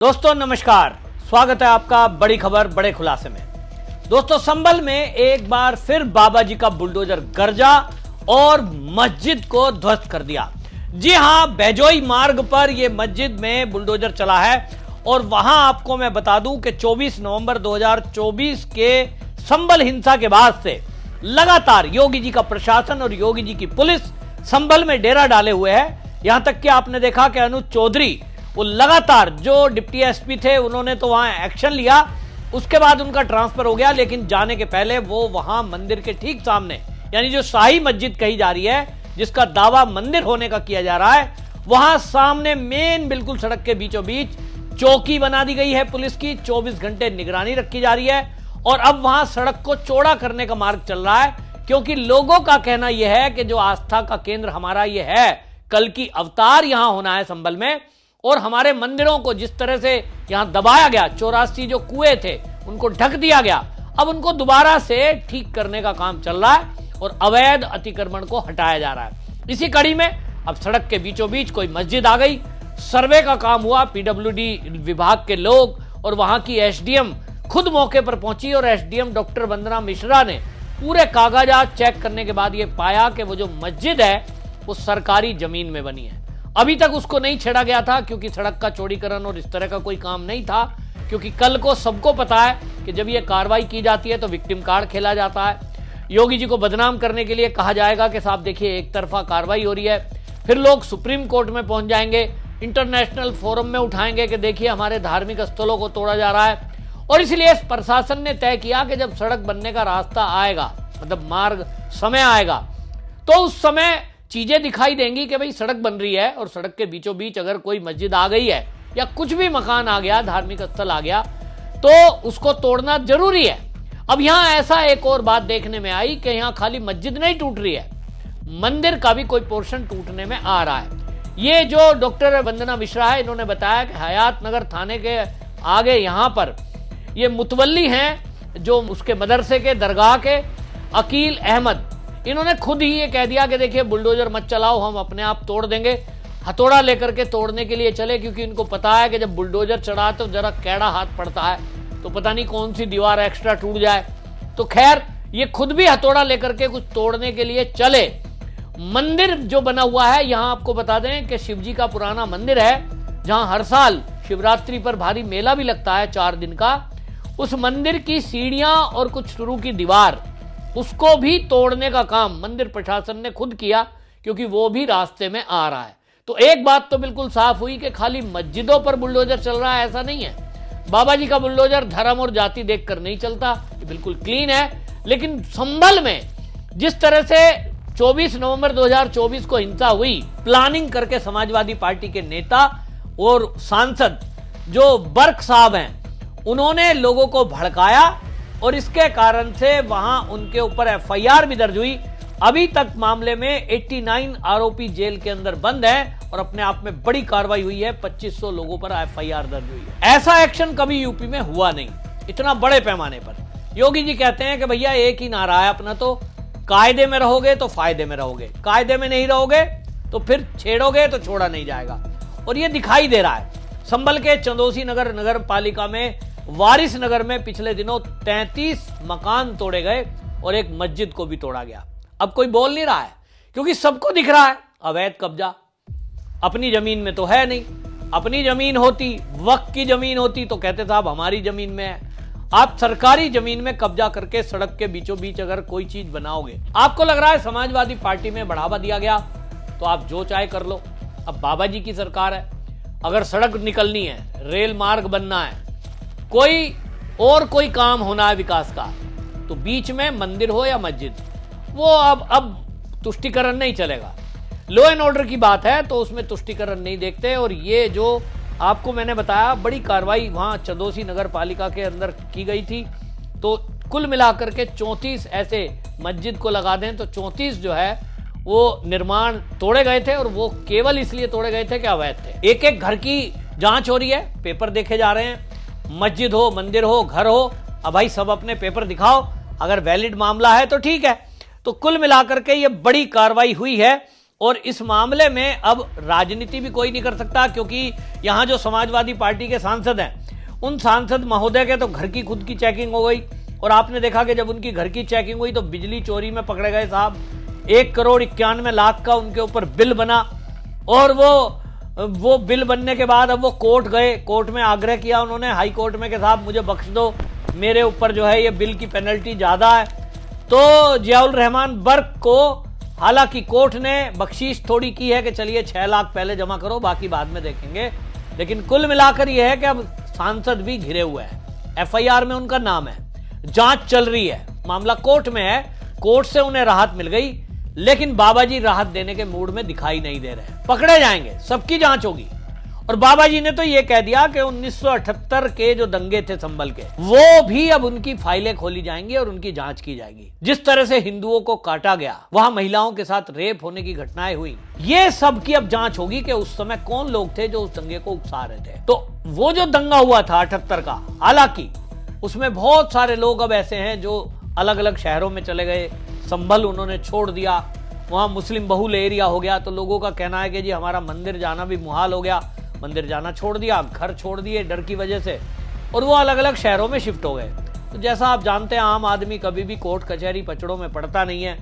दोस्तों नमस्कार, स्वागत है आपका बड़ी खबर बड़े खुलासे में। दोस्तों संभल में एक बार फिर बाबा जी का बुलडोजर गरजा और मस्जिद को ध्वस्त कर दिया। जी हां, बैजोई मार्ग पर यह मस्जिद में बुलडोजर चला है और वहां आपको मैं बता दूं कि 24 नवंबर 2024 के संभल हिंसा के बाद से लगातार योगी जी का प्रशासन और योगी जी की पुलिस संभल में डेरा डाले हुए है। यहां तक कि आपने देखा कि अनुज चौधरी वो लगातार जो डिप्टी एसपी थे उन्होंने तो वहां एक्शन लिया, उसके बाद उनका ट्रांसफर हो गया, लेकिन जाने के पहले वो वहां मंदिर के ठीक सामने यानी जो शाही मस्जिद कही जा रही है, जिसका दावा मंदिर होने का किया जा रहा है, वहां सामने मेन बिल्कुल सड़क के बीचों बीच चौकी बना दी गई है पुलिस की। 24 घंटे निगरानी रखी जा रही है और अब वहां सड़क को चौड़ा करने का मार्ग चल रहा है, क्योंकि लोगों का कहना यह है कि जो आस्था का केंद्र हमारा यह है, कल की अवतार यहां होना है संभल में, और हमारे मंदिरों को जिस तरह से यहां दबाया गया, 84 जो कुएं थे उनको ढक दिया गया, अब उनको दोबारा से ठीक करने का काम चल रहा है और अवैध अतिक्रमण को हटाया जा रहा है। इसी कड़ी में अब सड़क के बीचों बीच कोई मस्जिद आ गई, सर्वे का काम हुआ, पीडब्ल्यूडी विभाग के लोग और वहां की एसडीएम खुद मौके पर पहुंची और एसडीएम डॉक्टर वंदना मिश्रा ने पूरे कागजात चेक करने के बाद यह पाया कि वो जो मस्जिद है वो सरकारी जमीन में बनी है। अभी तक उसको नहीं छेड़ा गया था क्योंकि सड़क का चौड़ीकरण और इस तरह का कोई काम नहीं था, क्योंकि कल को सबको पता है कि जब ये कार्रवाई की जाती है तो विक्टिम कार्ड खेला जाता है। योगी जी को बदनाम करने के लिए कहा जाएगा कि साहब देखिए एक तरफा कार्रवाई हो रही है, फिर लोग सुप्रीम कोर्ट में पहुंच जाएंगे, इंटरनेशनल फोरम में उठाएंगे कि देखिए हमारे धार्मिक स्थलों को तोड़ा जा रहा है। और इसलिए प्रशासन ने तय किया कि जब सड़क बनने का रास्ता आएगा, मतलब मार्ग समय आएगा, तो उस समय चीजें दिखाई देंगी कि भाई सड़क बन रही है और सड़क के बीचों बीच अगर कोई मस्जिद आ गई है या कुछ भी मकान आ गया, धार्मिक स्थल आ गया, तो उसको तोड़ना जरूरी है। अब यहां ऐसा एक और बात देखने में आई कि यहां खाली मस्जिद नहीं टूट रही है, मंदिर का भी कोई पोर्शन टूटने में आ रहा है। ये जो डॉक्टर वंदना मिश्रा है, इन्होंने बताया कि हयात नगर थाने के आगे यहां पर ये मुतवल्ली हैं जो उसके मदरसे के दरगाह के अकील अहमद, इन्होंने खुद ही ये कह दिया कि देखिए बुलडोजर मत चलाओ, हम अपने आप तोड़ देंगे। हथौड़ा लेकर के तोड़ने के लिए चले, क्योंकि इनको पता है कि जब बुलडोजर चढ़ा तो जरा कैड़ा हाथ पड़ता है तो पता नहीं कौन सी दीवार एक्स्ट्रा टूट जाए। तो खैर ये खुद भी हथौड़ा लेकर के कुछ तोड़ने के लिए चले। मंदिर जो बना हुआ है, यहां आपको बता दें कि शिवजी का पुराना मंदिर है, जहां हर साल शिवरात्रि पर भारी मेला भी लगता है 4 दिन का। उस मंदिर की सीढ़ियां और कुछ शुरू की दीवार, उसको भी तोड़ने का काम मंदिर प्रशासन ने खुद किया, क्योंकि वो भी रास्ते में आ रहा है। तो एक बात तो बिल्कुल साफ हुई कि खाली मस्जिदों पर बुलडोजर चल रहा है ऐसा नहीं है। बाबा जी का बुलडोजर धर्म और जाति देखकर नहीं चलता, ये बिल्कुल क्लीन है। लेकिन संभल में जिस तरह से 24 नवंबर 2024 को हिंसा हुई, प्लानिंग करके समाजवादी पार्टी के नेता और सांसद जो बर्क साहब हैं, उन्होंने लोगों को भड़काया और इसके कारण से वहां उनके ऊपर एफआईआर भी दर्ज हुई। अभी तक मामले में 89 आरोपी जेल के अंदर बंद है और अपने आप में बड़ी कार्रवाई हुई है। 2500 लोगों पर एफआईआर दर्ज हुई है। ऐसा एक्शन कभी यूपी में हुआ नहीं, इतना बड़े पैमाने पर। योगी जी कहते हैं कि भैया एक ही नारा है अपना, तो कायदे में रहोगे तो फायदे में रहोगे, कायदे में नहीं रहोगे तो फिर छेड़ोगे तो छोड़ा नहीं जाएगा। और यह दिखाई दे रहा है। संभल के चंदोसी नगर नगर पालिका में वारिस नगर में पिछले दिनों 33 मकान तोड़े गए और एक मस्जिद को भी तोड़ा गया। अब कोई बोल नहीं रहा है, क्योंकि सबको दिख रहा है अवैध कब्जा। अपनी जमीन में तो है नहीं, अपनी जमीन होती, वक्फ की जमीन होती तो कहते साहब हमारी जमीन में है। आप सरकारी जमीन में कब्जा करके सड़क के बीचों बीच अगर कोई चीज बनाओगे, आपको लग रहा है समाजवादी पार्टी में बढ़ावा दिया गया तो आप जो चाहे कर लो। अब बाबा जी की सरकार है, अगर सड़क निकलनी है, रेल मार्ग बनना है, कोई काम होना है विकास का, तो बीच में मंदिर हो या मस्जिद, वो अब तुष्टिकरण नहीं चलेगा। लॉ एंड ऑर्डर की बात है तो उसमें तुष्टिकरण नहीं देखते। और ये जो आपको मैंने बताया, बड़ी कार्रवाई वहां चंदोसी नगर पालिका के अंदर की गई थी। तो कुल मिलाकर के 34 ऐसे मस्जिद को लगा दें तो 34 जो है वो निर्माण तोड़े गए थे, और वो केवल इसलिए तोड़े गए थे कि अवैध थे। एक एक घर की जांच हो रही है, पेपर देखे जा रहे हैं, मस्जिद हो, मंदिर हो, घर हो, अब भाई सब अपने पेपर दिखाओ, अगर वैलिड मामला है तो ठीक है। तो कुल मिलाकर के ये बड़ी कार्रवाई हुई है और इस मामले में अब राजनीति भी कोई नहीं कर सकता, क्योंकि यहां जो समाजवादी पार्टी के सांसद हैं, उन सांसद महोदय के तो घर की खुद की चेकिंग हो गई। और आपने देखा कि जब उनकी घर की चेकिंग हुई तो बिजली चोरी में पकड़े गए साहब। 1,91,00,000 का उनके ऊपर बिल बना, और वो बिल बनने के बाद अब वो कोर्ट गए। कोर्ट में आग्रह किया उन्होंने, हाई कोर्ट में, कि साहब मुझे बख्श दो, मेरे ऊपर जो है ये बिल की पेनल्टी ज्यादा है। तो जियाउल रहमान बर्क को हालांकि कोर्ट ने बख्शीश थोड़ी की है कि चलिए 6 लाख पहले जमा करो, बाकी बाद में देखेंगे। लेकिन कुल मिलाकर यह है कि अब सांसद भी घिरे हुए हैं। एफआईआर में उनका नाम है, जांच चल रही है, मामला कोर्ट में है, कोर्ट से उन्हें राहत मिल गई, लेकिन बाबा जी राहत देने के मूड में दिखाई नहीं दे रहे। पकड़े जाएंगे, सबकी जांच होगी। और बाबा जी ने तो यह कह दिया कि 1978 के जो दंगे थे संभल के, वो भी अब उनकी फाइलें खोली जाएंगी और उनकी जांच की जाएगी। जिस तरह से हिंदुओं को काटा गया, वहां महिलाओं के साथ रेप होने की घटनाएं हुई, ये सब की अब जांच होगी कि उस समय कौन लोग थे जो उस दंगे को उकसा रहे थे। तो वो जो दंगा हुआ था 78 का, हालांकि उसमें बहुत सारे लोग अब ऐसे हैं जो अलग अलग शहरों में चले गए। संभल उन्होंने छोड़ दिया, वहां मुस्लिम बहुल एरिया हो गया, तो लोगों का कहना है कि जी हमारा मंदिर जाना भी मुहाल हो गया, मंदिर जाना छोड़ दिया, घर छोड़ दिए डर की वजह से, और वो अलग अलग शहरों में शिफ्ट हो गए। तो जैसा आप जानते हैं, आम आदमी कभी भी कोर्ट कचहरी पचड़ों में पड़ता नहीं है।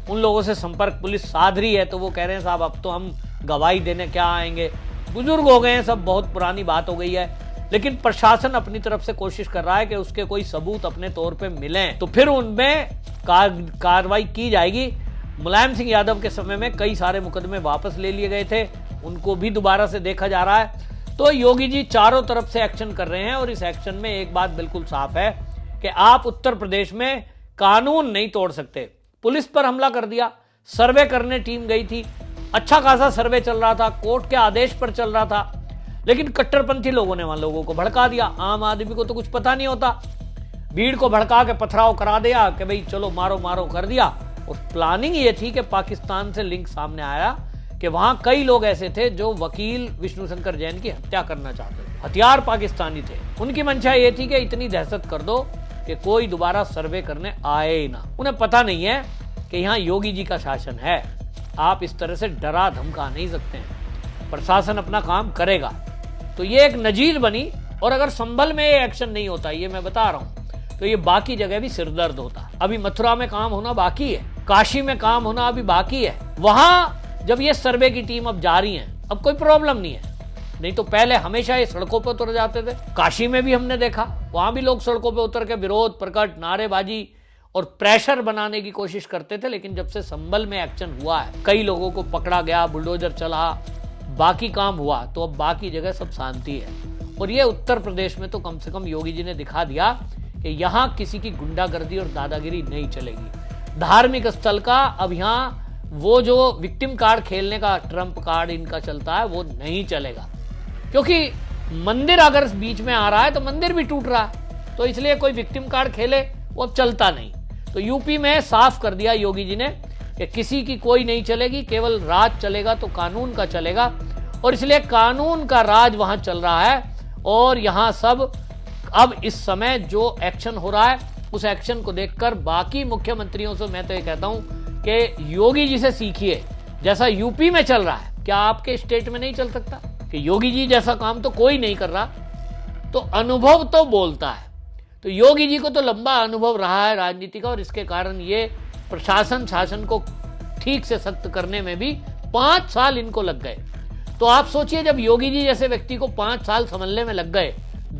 उन लोगों से संपर्क पुलिस साध रही है, तो वो कह रहे हैं साहब अब तो हम गवाही देने क्या आएंगे, बुजुर्ग हो गए हैं सब, बहुत पुरानी बात हो गई है। लेकिन प्रशासन अपनी तरफ से कोशिश कर रहा है कि उसके कोई सबूत अपने तौर पे मिलें, तो फिर उनमें कार्रवाई की जाएगी। मुलायम सिंह यादव के समय में कई सारे मुकदमे वापस ले लिए गए थे, उनको भी दोबारा से देखा जा रहा है। तो योगी जी चारों तरफ से एक्शन कर रहे हैं, और इस एक्शन में एक बात बिल्कुल साफ है कि आप उत्तर प्रदेश में कानून नहीं तोड़ सकते। पुलिस पर हमला कर दिया, सर्वे करने टीम गई थी, अच्छा खासा सर्वे चल रहा था, कोर्ट के आदेश पर चल रहा था, लेकिन कट्टरपंथी लोगों ने वहां लोगों को भड़का दिया। आम आदमी को तो कुछ पता नहीं होता, भीड़ को भड़का के पथराव करा दिया कि भाई चलो मारो मारो कर दिया। और प्लानिंग ये थी कि पाकिस्तान से लिंक सामने आया कि वहां कई लोग ऐसे थे जो वकील विष्णु शंकर जैन की हत्या करना चाहते थे, हथियार पाकिस्तानी थे। उनकी मंशा ये थी कि इतनी दहशत कर दो कि कोई दोबारा सर्वे करने आए ही ना। उन्हें पता नहीं है कि यहाँ योगी जी का शासन है, आप इस तरह से डरा धमका नहीं सकते हैं, प्रशासन अपना काम करेगा। तो ये एक नजीर बनी, और अगर संभल में ये एक्शन नहीं होता, ये मैं बता रहा हूं, तो ये बाकी जगह भी सिरदर्द होता। अभी मथुरा में काम होना बाकी है, काशी में काम होना अभी बाकी है। वहां जब ये सर्वे की टीम अब जा रही है, अब कोई प्रॉब्लम नहीं है, नहीं तो पहले हमेशा ये सड़कों पर उतर जाते थे। काशी में भी हमने देखा, वहां भी लोग सड़कों पर उतर के विरोध प्रकट, नारेबाजी और प्रेशर बनाने की कोशिश करते थे। लेकिन जब से संभल में एक्शन हुआ है, कई लोगों को पकड़ा गया, बुलडोजर चला, बाकी काम हुआ, तो अब बाकी जगह सब शांति है। और ये उत्तर प्रदेश में तो कम से कम योगी जी ने दिखा दिया कि यहां किसी की गुंडागर्दी और दादागिरी नहीं चलेगी। धार्मिक स्थल का अब यहां वो जो विक्टिम कार्ड खेलने का ट्रम्प कार्ड इनका चलता है, वो नहीं चलेगा, क्योंकि मंदिर अगर बीच में आ रहा है तो मंदिर भी टूट रहा है, तो इसलिए कोई विक्टिम कार्ड खेले वो अब चलता नहीं। तो यूपी में साफ कर दिया योगी जी ने कि किसी की कोई नहीं चलेगी, केवल राज चलेगा तो कानून का चलेगा। और इसलिए कानून का राज वहां चल रहा है। और यहां सब अब इस समय जो एक्शन हो रहा है, उस एक्शन को देखकर बाकी मुख्यमंत्रियों से मैं तो ये कहता हूं कि योगी जी से सीखिए। जैसा यूपी में चल रहा है, क्या आपके स्टेट में नहीं चल सकता? कि योगी जी जैसा काम तो कोई नहीं कर रहा, तो अनुभव तो बोलता है। तो योगी जी को तो लंबा अनुभव रहा है राजनीति का, और इसके कारण ये प्रशासन शासन को ठीक से सख्त करने में भी 5 साल इनको लग गए। तो आप सोचिए, जब योगी जी जैसे व्यक्ति को 5 साल संभलने में लग गए,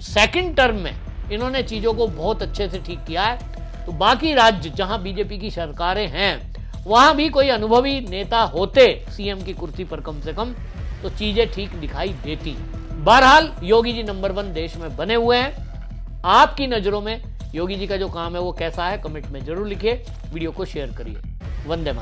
सेकंड टर्म में इन्होंने चीजों को बहुत अच्छे से ठीक किया है, तो बाकी राज्य जहां बीजेपी की सरकारें हैं, वहां भी कोई अनुभवी नेता होते सीएम की कुर्सी पर कम से कम, तो चीजें ठीक दिखाई देती। बहरहाल योगी जी नंबर 1 देश में बने हुए हैं। आपकी नजरों में योगी जी का जो काम है वो कैसा है, कमेंट में जरूर लिखिए, वीडियो को शेयर करिए। वंदे मातरम।